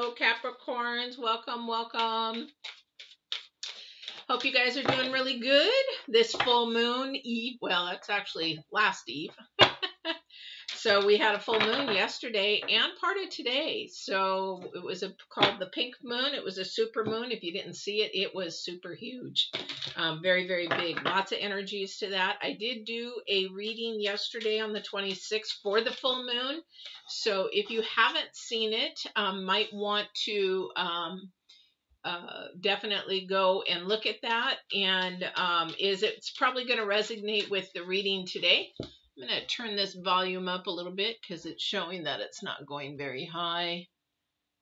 Hello, Capricorns. Welcome, welcome. Hope you guys are doing really good. This full moon eve, well, it's actually last eve. So we had a full moon yesterday and part of today. So it was called the pink moon. It was a super moon. If you didn't see it, it was super huge. Very, very big. Lots of energies to that. I did do a reading yesterday on the 26th for the full moon. So if you haven't seen it, might want to definitely go and look at that. And it's probably going to resonate with the reading today. I'm going to turn this volume up a little bit because it's showing that it's not going very high.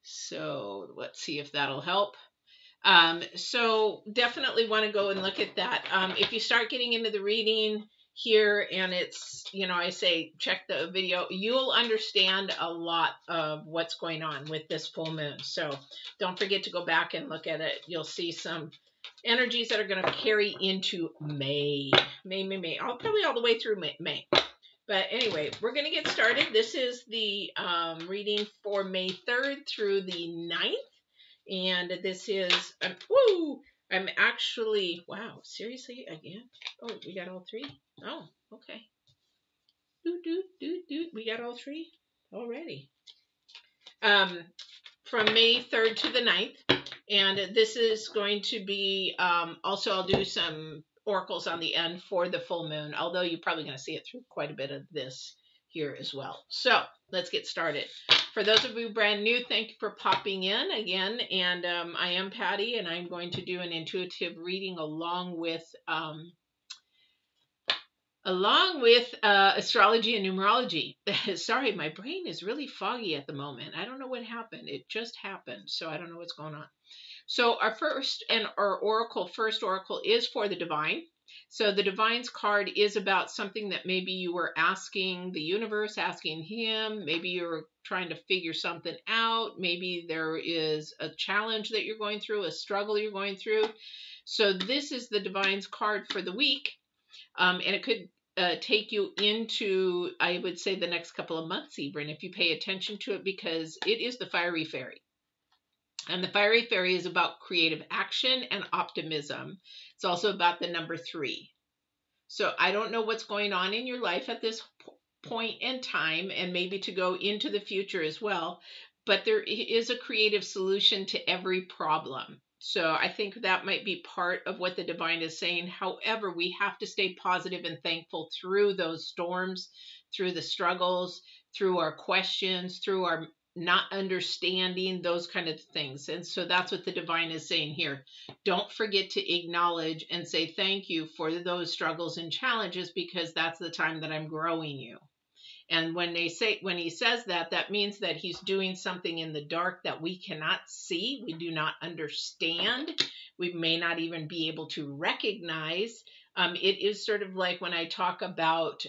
So let's see if that'll help. So definitely want to go and look at that. If you start getting into the reading here and it's, I say check the video, you'll understand a lot of what's going on with this full moon. So don't forget to go back and look at it. You'll see some energies that are going to carry into May. Probably all the way through May. But anyway, we're going to get started. This is the reading for May 3rd through the 9th. And this is, I'm actually, wow, seriously, again? Oh, we got all three? Oh, okay. We got all three already. From May 3rd to the 9th. And this is going to be, also I'll do some oracles on the end for the full moon, although you're probably going to see it through quite a bit of this here as well. So let's get started. For those of you brand new, thank you for popping in again. And I am Patty, and I'm going to do an intuitive reading along with astrology and numerology. Sorry, my brain is really foggy at the moment. I don't know what happened. It just happened, so I don't know what's going on. So our first oracle is for the divine. So the divine's card is about something that maybe you were asking the universe, asking him. Maybe you're trying to figure something out. Maybe there is a challenge that you're going through, a struggle you're going through. So this is the divine's card for the week. And it could take you into, I would say, the next couple of months even, if you pay attention to it, because it is the fiery fairy. And the fiery fairy is about creative action and optimism. It's also about the number 3. So I don't know what's going on in your life at this point in time, and maybe to go into the future as well. But there is a creative solution to every problem. So I think that might be part of what the divine is saying. However, we have to stay positive and thankful through those storms, through the struggles, through our questions, through our not understanding, those kind of things. And so that's what the divine is saying here. Don't forget to acknowledge and say thank you for those struggles and challenges, because that's the time that I'm growing you. And when he says that, that means that he's doing something in the dark that we cannot see, we do not understand, we may not even be able to recognize. It is sort of like when I talk about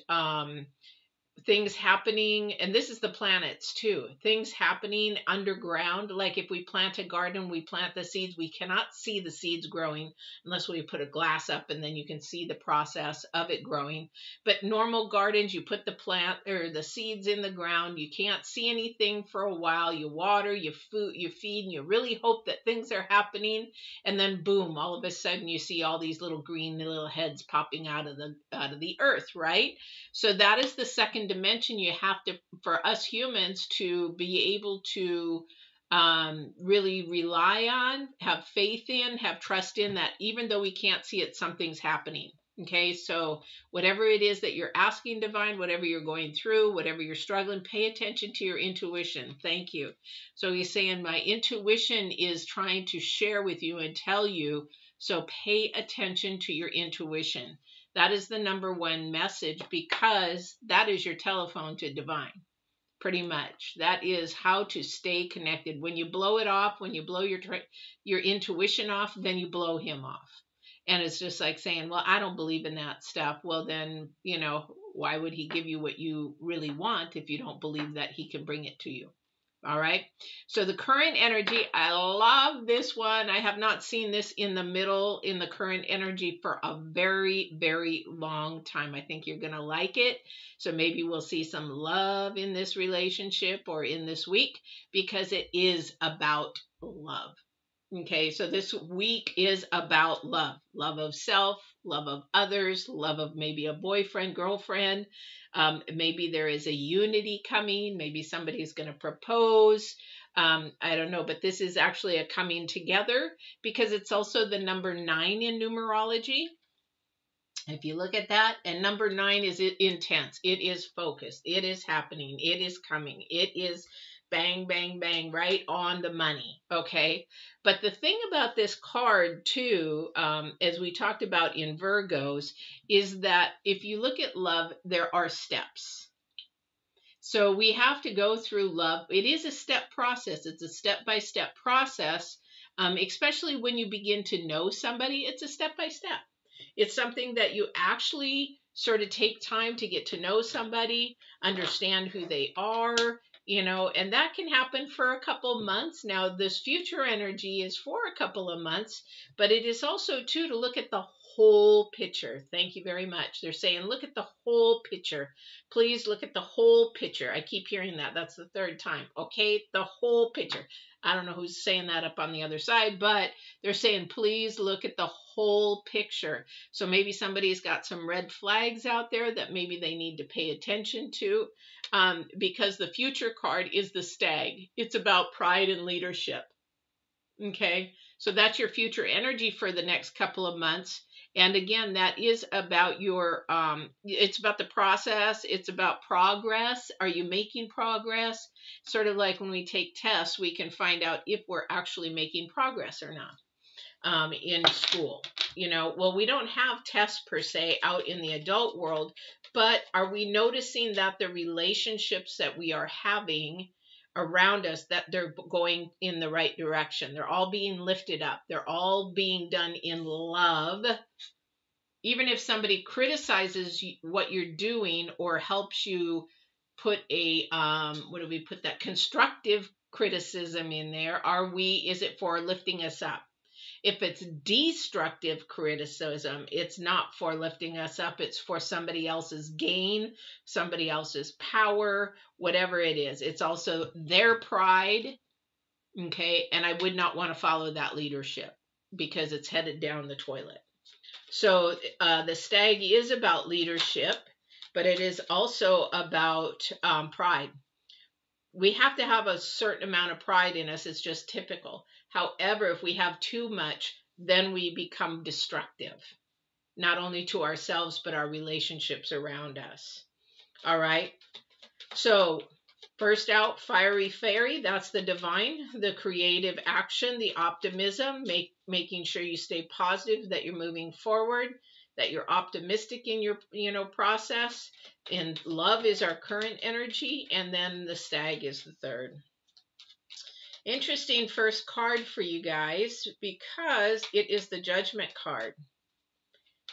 things happening, and this is the planets too, things happening underground. Like if we plant a garden, we plant the seeds, we cannot see the seeds growing unless we put a glass up, and then you can see the process of it growing. But normal gardens, you put the plant or the seeds in the ground, you can't see anything for a while, you water, you feed, and you really hope that things are happening, and then boom, all of a sudden you see all these little green little heads popping out of the earth, right? So that is the second dimension you have to, for us humans, to be able to really rely on, have faith in, have trust in, that even though we can't see it, something's happening. Okay, so whatever it is that you're asking divine, whatever you're going through, whatever you're struggling, pay attention to your intuition. Thank you. So he's saying my intuition is trying to share with you and tell you, so pay attention to your intuition. That is the number one message, because that is your telephone to divine, pretty much. That is how to stay connected. When you blow it off, when you blow your intuition off, then you blow him off. And it's just like saying, well, I don't believe in that stuff. Well, then, why would he give you what you really want if you don't believe that he can bring it to you? All right. So the current energy, I love this one. I have not seen this in the middle in the current energy for a very, very long time. I think you're going to like it. So maybe we'll see some love in this relationship or in this week because it is about love. Okay, so this week is about love, love of self, love of others, love of maybe a boyfriend, girlfriend. Maybe there is a unity coming. Maybe somebody's going to propose. I don't know, but this is actually a coming together because it's also the number 9 in numerology. If you look at that, and number 9 is intense. It is focused. It is happening. It is coming. It is bang, bang, bang, right on the money. Okay. But the thing about this card too, as we talked about in Virgos, is that if you look at love, there are steps. So we have to go through love. It is a step process. It's a step-by-step process, especially when you begin to know somebody. It's a step-by-step. It's something that you actually sort of take time to get to know somebody, understand who they are, and that can happen for a couple months. Now, this future energy is for a couple of months, but it is also, too, to look at the whole picture. Thank you very much. They're saying, look at the whole picture. Please look at the whole picture. I keep hearing that. That's the 3rd time. Okay, the whole picture. I don't know who's saying that up on the other side, but they're saying, please look at the whole picture. So maybe somebody's got some red flags out there that maybe they need to pay attention to, because the future card is the stag. It's about pride and leadership. Okay, so that's your future energy for the next couple of months. And again, that is about your, it's about the process. It's about progress. Are you making progress? Sort of like when we take tests, we can find out if we're actually making progress or not in school. Well, we don't have tests per se out in the adult world, but are we noticing that the relationships that we are having around us, that they're going in the right direction? They're all being lifted up. They're all being done in love. Even if somebody criticizes what you're doing or helps you put a, what do we put that, constructive criticism in there, is it for lifting us up? If it's destructive criticism, it's not for lifting us up. It's for somebody else's gain, somebody else's power, whatever it is. It's also their pride. Okay. And I would not want to follow that leadership because it's headed down the toilet. So the stag is about leadership, but it is also about pride. We have to have a certain amount of pride in us. It's just typical. However, if we have too much, then we become destructive, not only to ourselves, but our relationships around us. All right. So first out, fiery fairy, that's the divine, the creative action, the optimism, making sure you stay positive, that you're moving forward, that you're optimistic in your process. And love is our current energy, and then the stag is the 3rd. Interesting first card for you guys because it is the Judgment card.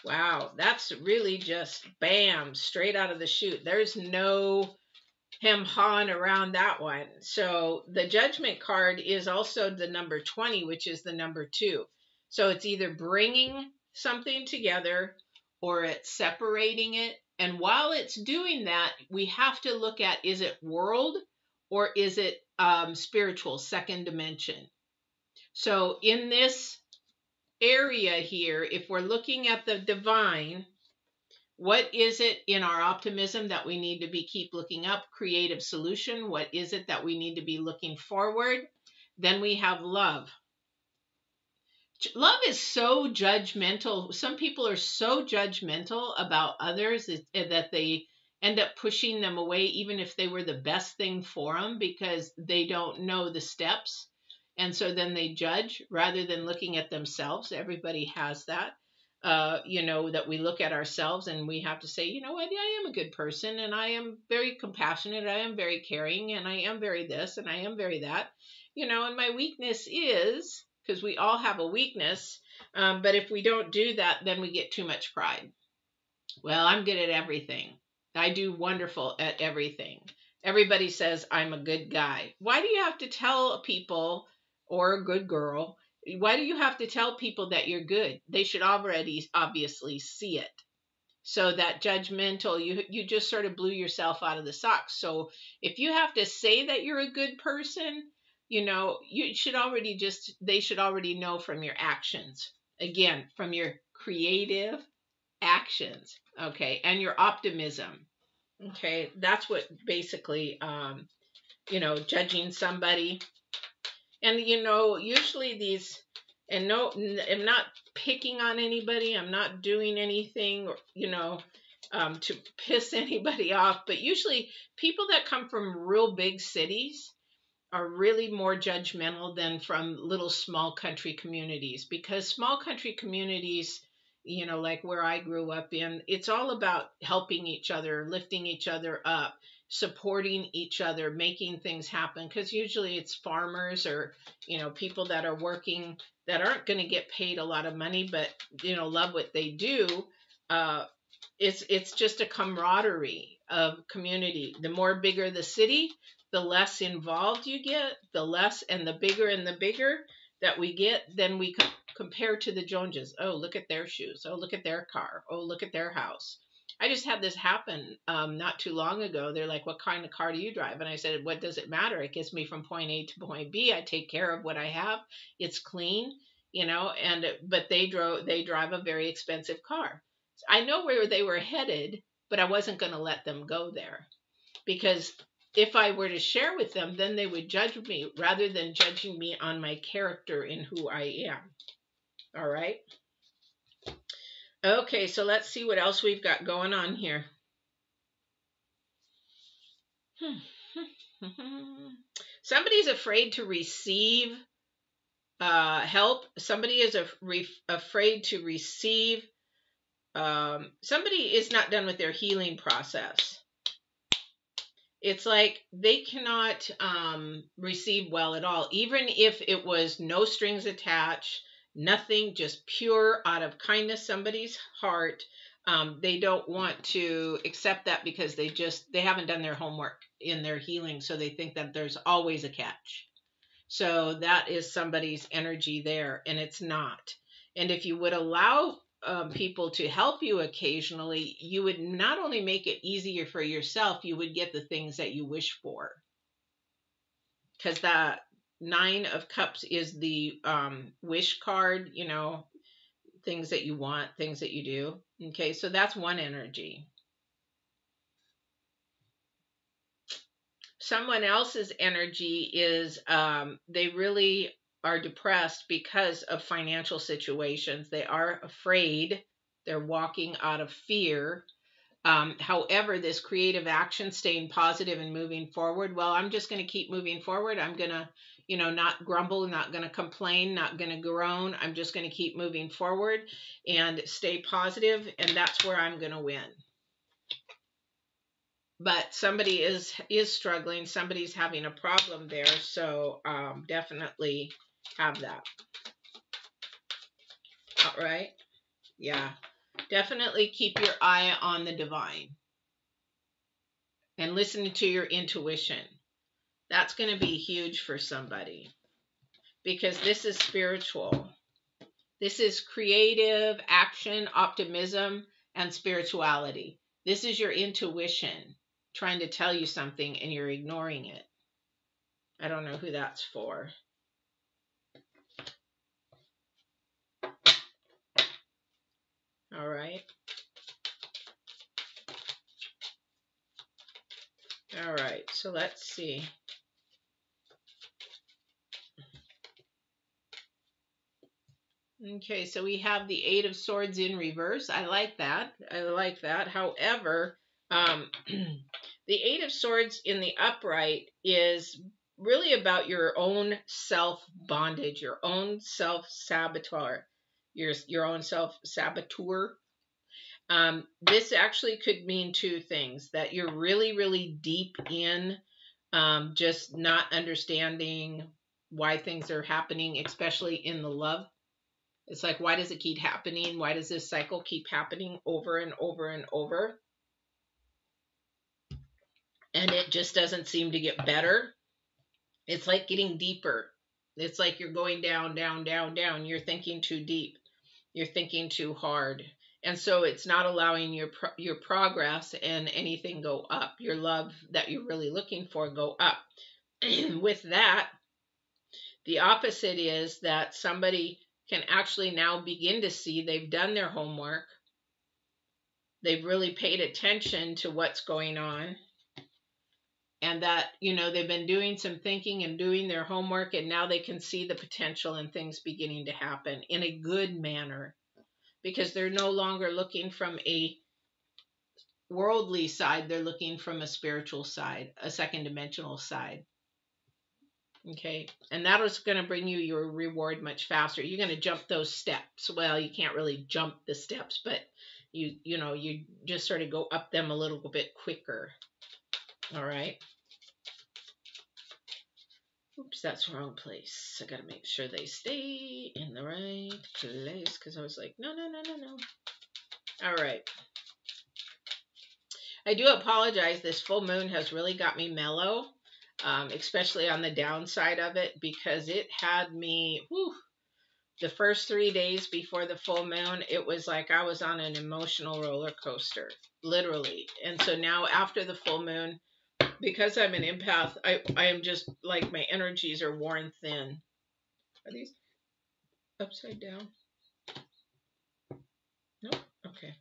Wow, that's really just bam, straight out of the chute. There's no hem-hawing around that one. So the Judgment card is also the number 20, which is the number 2. So it's either bringing something together or it's separating it. And while it's doing that, we have to look at, is it world or is it spiritual, 2nd dimension? So in this area here, if we're looking at the divine, what is it in our optimism that we need to keep looking up? Creative solution. What is it that we need to be looking forward? Then we have love. Love is so judgmental. Some people are so judgmental about others that they end up pushing them away, even if they were the best thing for them, because they don't know the steps. And so then they judge rather than looking at themselves. Everybody has that. That we look at ourselves and we have to say, you know what, I am a good person and I am very compassionate, I am very caring, and I am very this and I am very that, and my weakness is, because we all have a weakness, but if we don't do that, then we get too much pride. Well, I'm good at everything. I do wonderful at everything. Everybody says, I'm a good guy. Why do you have to tell people, or a good girl, why do you have to tell people that you're good? They should already obviously see it. So that judgmental, you just sort of blew yourself out of the socks. So if you have to say that you're a good person, you should already they should already know from your actions. Again, from your creative actions, okay, and your optimism. Okay, that's what basically, judging somebody. And, usually these, and no, I'm not picking on anybody. I'm not doing anything, to piss anybody off. But usually people that come from real big cities are really more judgmental than from little small country communities, because small country communities, like where I grew up in, it's all about helping each other, lifting each other up, supporting each other, making things happen, because usually it's farmers or people that are working that aren't going to get paid a lot of money, but love what they do. uh, it's just a camaraderie of community. The more bigger the city, the less involved you get, the less, and the bigger that we get, then we compare to the Joneses. Oh, look at their shoes. Oh, look at their car. Oh, look at their house. I just had this happen not too long ago. They're like, what kind of car do you drive? And I said, what does it matter? It gets me from point A to point B. I take care of what I have. It's clean, but they drive a very expensive car. I know where they were headed, but I wasn't going to let them go there, because if I were to share with them, then they would judge me rather than judging me on my character and who I am. All right. Okay, so let's see what else we've got going on here. Somebody's afraid to receive help. Somebody is afraid to receive. Somebody is not done with their healing process. It's like they cannot receive well at all, even if it was no strings attached, nothing, just pure out of kindness, somebody's heart. They don't want to accept that because they haven't done their homework in their healing, so they think that there's always a catch. So that is somebody's energy there, and it's not. And if you would allow people to help you occasionally, you would not only make it easier for yourself, you would get the things that you wish for. Because that 9 of Cups is the wish card, things that you want, things that you do. Okay, so that's one energy. Someone else's energy is they really are depressed because of financial situations. They are afraid. They're walking out of fear. However, this creative action, staying positive and moving forward, well, I'm just going to keep moving forward. I'm going to, not grumble, not going to complain, not going to groan. I'm just going to keep moving forward and stay positive, and that's where I'm going to win. But somebody is struggling. Somebody's having a problem there. So definitely have that. All right. Yeah. Definitely keep your eye on the divine and listen to your intuition. That's going to be huge for somebody, because this is spiritual. This is creative action, optimism, and spirituality. This is your intuition trying to tell you something and you're ignoring it. I don't know who that's for. All right. All right. So let's see. Okay, so we have the 8 of Swords in reverse. I like that. However, the 8 of Swords in the upright is really about your own self-bondage, your own self-saboteur, your own self-saboteur. This actually could mean 2 things: that you're really, really deep in just not understanding why things are happening, especially in the love. It's like, why does it keep happening? Why does this cycle keep happening over and over and over? and it just doesn't seem to get better. It's like getting deeper. It's like you're going down, down, down, down. You're thinking too deep. You're thinking too hard. And so it's not allowing your progress and anything go up. Your love that you're really looking for go up. With that, the opposite is that somebody can actually now begin to see they've done their homework. They've really paid attention to what's going on. And that, they've been doing some thinking and doing their homework, and now they can see the potential and things beginning to happen in a good manner, because they're no longer looking from a worldly side. They're looking from a spiritual side, a second dimensional side. Okay. And that is going to bring you your reward much faster. You're going to jump those steps. Well, you can't really jump the steps, but you just sort of go up them a little bit quicker. All right. Oops, that's the wrong place. I got to make sure they stay in the right place, because I was like, no. All right. I do apologize. This full moon has really got me mellow, especially on the downside of it, because it had me, the first 3 days before the full moon, it was like I was on an emotional roller coaster, literally. And so now after the full moon, because I'm an empath, I am just like, my energies are worn thin. Are these upside down? Nope. Okay.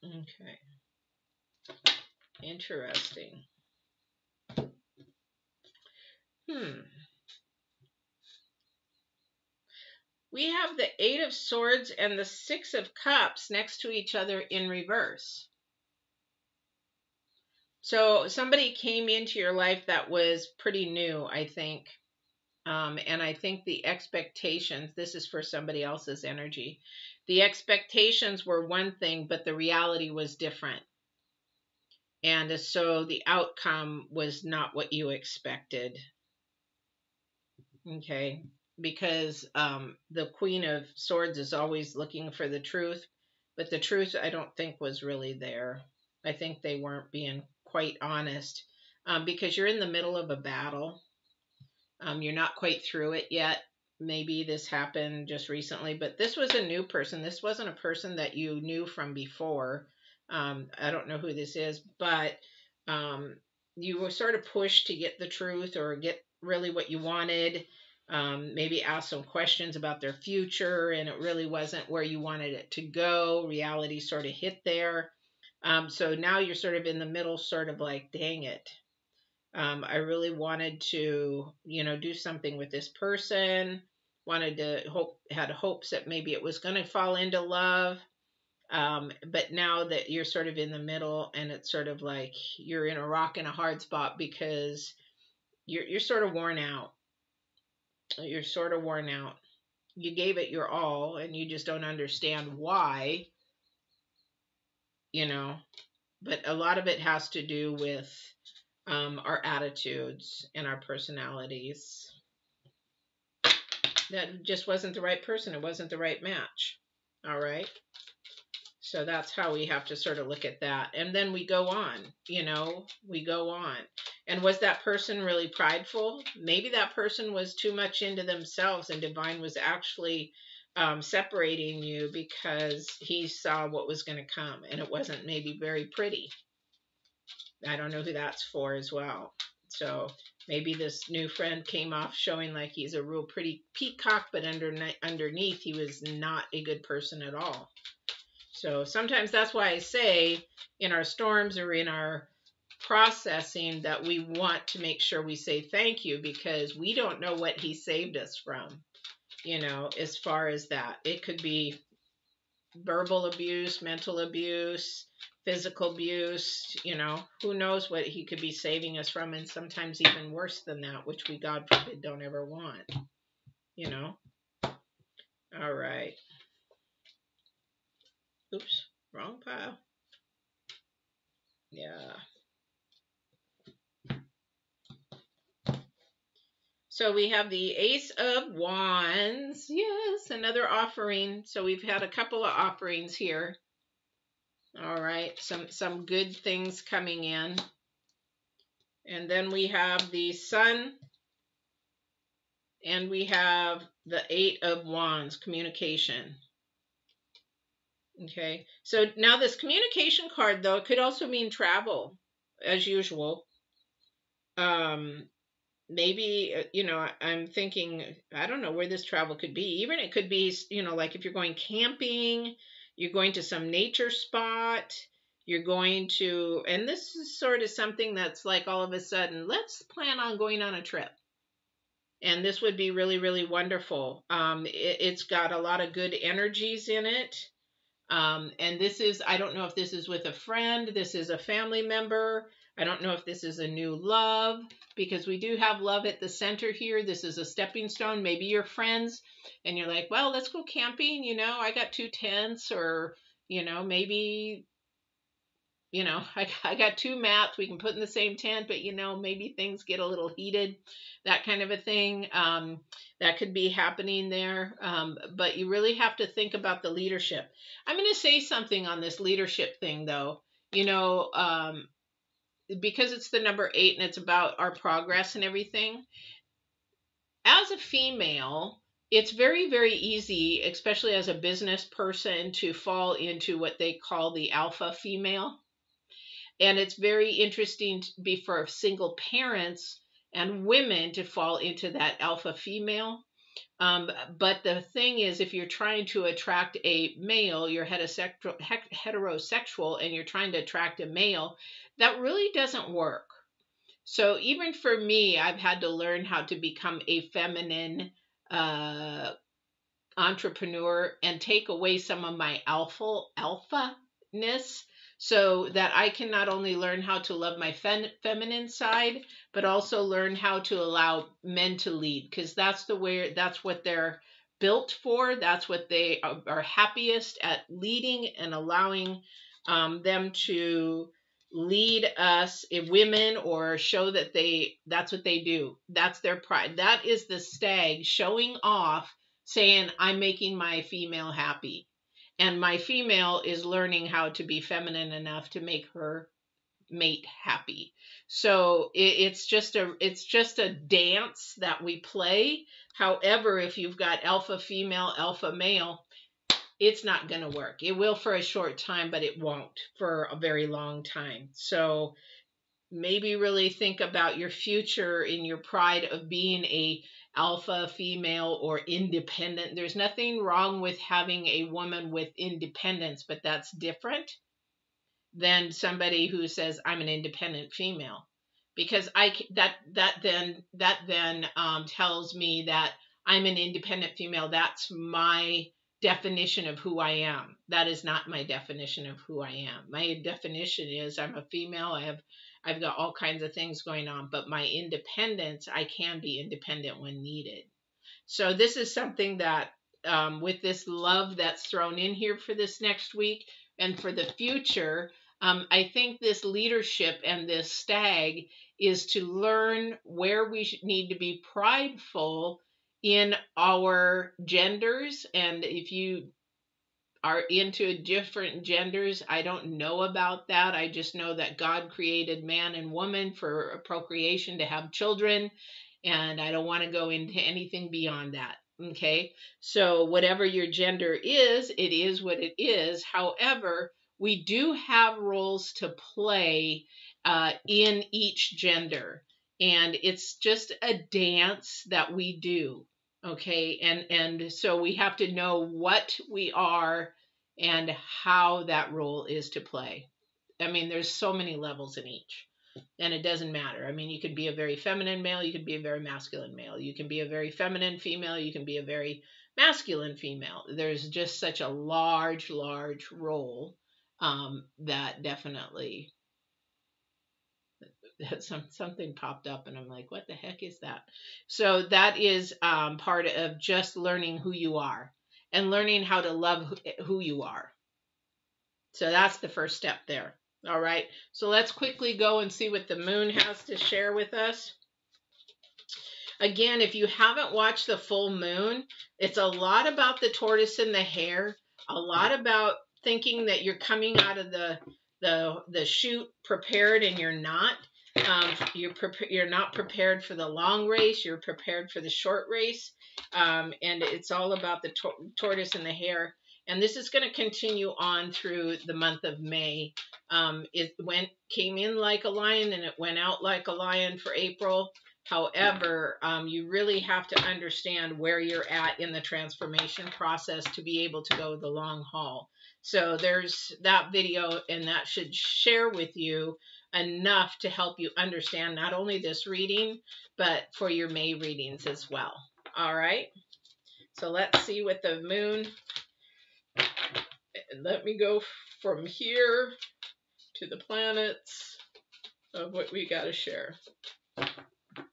Okay. Interesting. We have the 8 of Swords and the 6 of Cups next to each other in reverse. So somebody came into your life that was pretty new, I think. And I think the expectations, this is for somebody else's energy. The expectations were one thing, but the reality was different. And so the outcome was not what you expected. Okay. Because the Queen of Swords is always looking for the truth, but the truth I don't think was really there. I think they weren't being quite honest, because you're in the middle of a battle. You're not quite through it yet. Maybe this happened just recently, but this was a new person. This wasn't a person that you knew from before. I don't know who this is, but you were sort of pushed to get the truth or get really what you wanted. Maybe ask some questions about their future, and it really wasn't where you wanted it to go. Reality sort of hit there. So now you're sort of in the middle, sort of like, dang it. I really wanted to, do something with this person, had hopes that maybe it was going to fall into love. But now that you're sort of in the middle, and it's sort of like you're in a rock and a hard spot, because you're sort of worn out. You're sort of worn out. You gave it your all, and you just don't understand why, but a lot of it has to do with our attitudes and our personalities. That just wasn't the right person. It wasn't the right match. All right. So that's how we have to sort of look at that. And then we go on, we go on. And was that person really prideful? Maybe that person was too much into themselves, and divine was actually separating you because he saw what was going to come, and it wasn't maybe very pretty. I don't know who that's for as well. So maybe this new friend came off showing like he's a real pretty peacock, but underneath he was not a good person at all. So sometimes that's why I say in our storms or in our processing that we want to make sure we say thank you, because we don't know what he saved us from, as far as that. It could be verbal abuse, mental abuse, physical abuse, who knows what he could be saving us from, and sometimes even worse than that, which we, God forbid, don't ever want, All right. Oops, wrong pile. Yeah. So we have the Ace of Wands. Yes, Yes, another offering. So we've had a couple of offerings here. All right, some good things coming in. And then we have the Sun, and we have the Eight of Wands, communication. Okay, so now this communication card, though, it could also mean travel, as usual. Maybe, I'm thinking, I don't know where this travel could be. Even it could be, like if you're going camping, you're going to some nature spot, you're going to, and this is sort of something that's like all of a sudden, let's plan on going on a trip. And this would be really, really wonderful. It's got a lot of good energies in it. And this is, I don't know if this is with a friend, this is a family member. I don't know if this is a new love, because we do have love at the center here. This is a stepping stone. Maybe you're friends and you're like, well, let's go camping. I got 2 tents, or, maybe, I got 2 mats we can put in the same tent, but, maybe things get a little heated, that kind of a thing. That could be happening there. But you really have to think about the leadership. I'm going to say something on this leadership thing, though, because it's the number 8 and it's about our progress and everything. As a female, it's very, very easy, especially as a business person, to fall into what they call the alpha female. And it's very interesting to be for single parents and women to fall into that alpha female. But the thing is, if you're trying to attract a male, you're heterosexual, and you're trying to attract a male, that really doesn't work. So even for me, I've had to learn how to become a feminine entrepreneur and take away some of my alpha-ness, so that I can not only learn how to love my feminine side, but also learn how to allow men to lead, because that's what they're built for. That's what they are happiest at, leading and allowing them to lead us, women, or show that that's what they do. That's their pride. That is the stag showing off, saying, I'm making my female happy. And my female is learning how to be feminine enough to make her mate happy. So it's just a dance that we play. However, if you've got alpha female, alpha male, it's not going to work. It will for a short time, but it won't for a very long time. So maybe really think about your future in your pride of being a alpha female or independent. There's nothing wrong with having a woman with independence, but that's different than somebody who says, I'm an independent female, because that then tells me that I'm an independent female. That's my definition of who I am. That is not my definition of who I am. My definition is I'm a female. I've got all kinds of things going on, but my independence, I can be independent when needed. So this is something that with this love that's thrown in here for this next week and for the future, I think this leadership and this stag is to learn where we need to be prideful in our genders. And if you are into different genders, I don't know about that. I just know that God created man and woman for procreation, to have children, and I don't want to go into anything beyond that. Okay, so whatever your gender is, it is what it is. However, we do have roles to play in each gender, and it's just a dance that we do. Okay, and so we have to know what we are and how that role is to play. I mean, there's so many levels in each, and it doesn't matter. I mean, you could be a very feminine male, you could be a very masculine male, you can be a very feminine female, you can be a very masculine female. There's just such a large role that definitely something popped up and I'm like, what the heck is that? So that is part of just learning who you are and learning how to love who you are. So that's the first step there. All right. So let's quickly go and see what the moon has to share with us. Again, if you haven't watched the full moon, it's a lot about the tortoise and the hare, a lot about thinking that you're coming out of the chute prepared, and you're not. You're not prepared for the long race. You're prepared for the short race, and it's all about the tortoise and the hare. And this is going to continue on through the month of May. It came in like a lion and it went out like a lion for April. However, you really have to understand where you're at in the transformation process to be able to go the long haul. So there's that video, and that should share with you enough to help you understand not only this reading, but for your May readings as well. All right. So let's see what the moon, and let me go from here to the planets of what we got to share.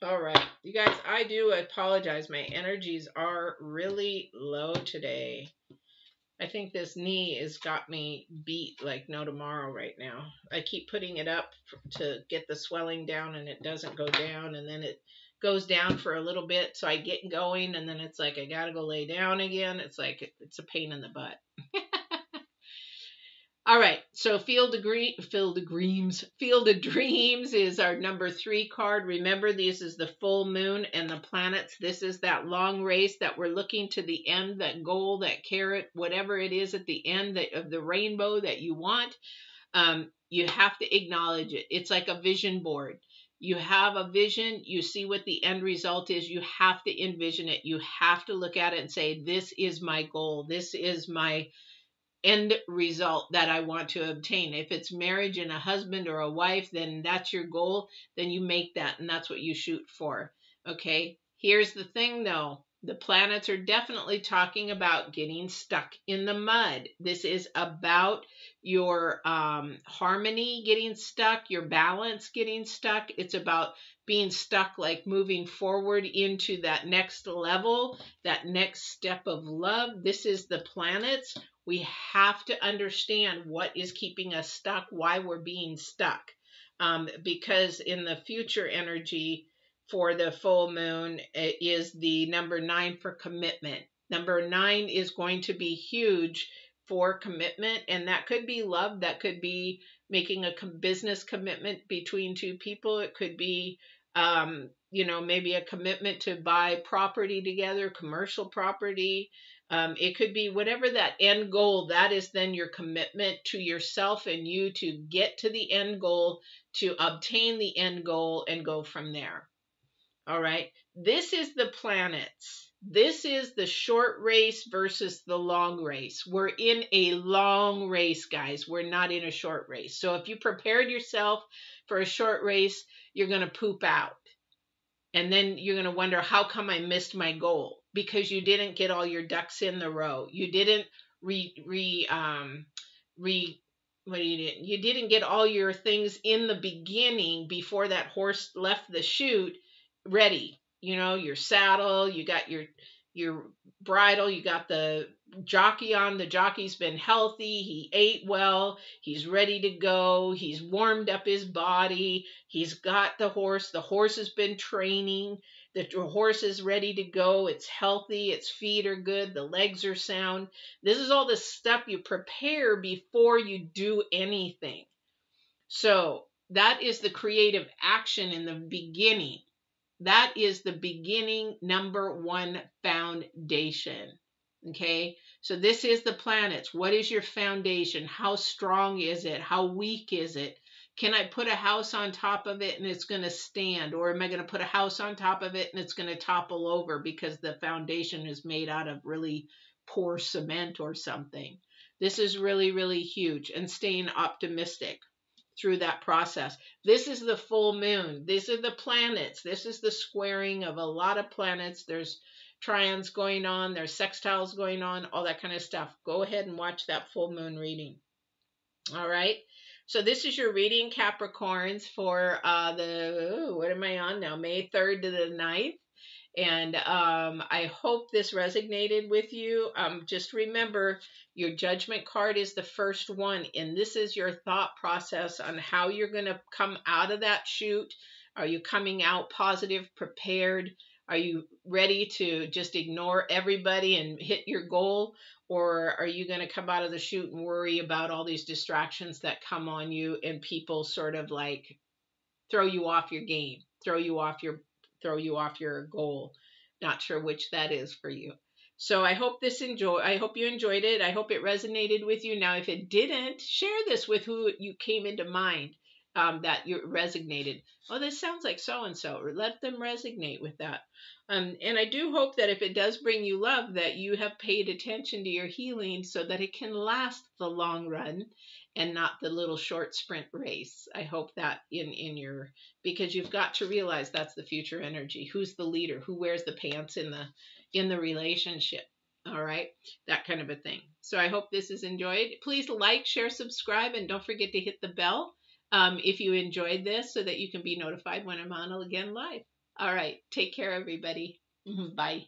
All right, you guys, I do apologize. My energies are really low today. I think this knee has got me beat like no tomorrow right now. I keep putting it up to get the swelling down, and it doesn't go down, and then it goes down for a little bit, so I get going, and then it's like I gotta go lay down again. It's like it's a pain in the butt. All right, so Field of Dreams is our number 3 card. Remember, this is the full moon and the planets. This is that long race that we're looking to the end, that goal, that carrot, whatever it is at the end of the rainbow that you want. You have to acknowledge it. It's like a vision board. You have a vision, you see what the end result is, you have to envision it. You have to look at it and say, this is my goal. This is my end result that I want to obtain. If it's marriage and a husband or a wife, then that's your goal. Then you make that, and that's what you shoot for. Okay. Here's the thing though. The planets are definitely talking about getting stuck in the mud. This is about your harmony getting stuck, your balance getting stuck. It's about being stuck, like moving forward into that next level, that next step of love. This is the planets. We have to understand what is keeping us stuck, why we're being stuck. Because in the future energy for the full moon is the number 9 for commitment. Number 9 is going to be huge for commitment, and that could be love. That could be making a business commitment between two people. It could be, maybe a commitment to buy property together, commercial property. It could be whatever that end goal, that is then your commitment to yourself and you to get to the end goal, to obtain the end goal and go from there. All right. This is the planets. This is the short race versus the long race. We're in a long race, guys. We're not in a short race. So if you prepared yourself for a short race, you're going to poop out. And then you're going to wonder, how come I missed my goal? Because you didn't get all your ducks in the row. You didn't you didn't get all your things in the beginning before that horse left the chute ready. Your saddle, you got your bridle, you got the jockey on. The jockey's been healthy, he ate well, he's ready to go, he's warmed up his body, he's got the horse has been training, the horse is ready to go, it's healthy, its feet are good, the legs are sound. This is all the stuff you prepare before you do anything. So that is the creative action in the beginning. That is the beginning, number 1 foundation. Okay, so this is the planets. What is your foundation? How strong is it? How weak is it? Can I put a house on top of it and it's going to stand? Or am I going to put a house on top of it and it's going to topple over because the foundation is made out of really poor cement or something? This is really, really huge, and staying optimistic through that process. This is the full moon. These are the planets. This is the squaring of a lot of planets. There's trions going on. There's sextiles going on, all that kind of stuff. Go ahead and watch that full moon reading. All right. So this is your reading, Capricorns, for what am I on now? May 3rd to the 9th. And I hope this resonated with you. Just remember, your judgment card is the first one, and this is your thought process on how you're going to come out of that chute. Are you coming out positive, prepared? Are you ready to just ignore everybody and hit your goal? Or are you going to come out of the chute and worry about all these distractions that come on you and people sort of like throw you off your game, throw you off your goal? Not sure which that is for you. So I hope I hope you enjoyed it. I hope it resonated with you. Now, if it didn't, share this with who you came into mind, that you resonated. Oh, this sounds like so and so, or let them resonate with that. And I do hope that if it does bring you love, that you have paid attention to your healing so that it can last the long run and not the little short sprint race. I hope that in your, because you've got to realize that's the future energy. Who's the leader? Who wears the pants in the relationship? All right, that kind of a thing. So I hope this is enjoyed. Please like, share, subscribe, and don't forget to hit the bell if you enjoyed this, so that you can be notified when I'm on again live. All right, take care, everybody. Bye.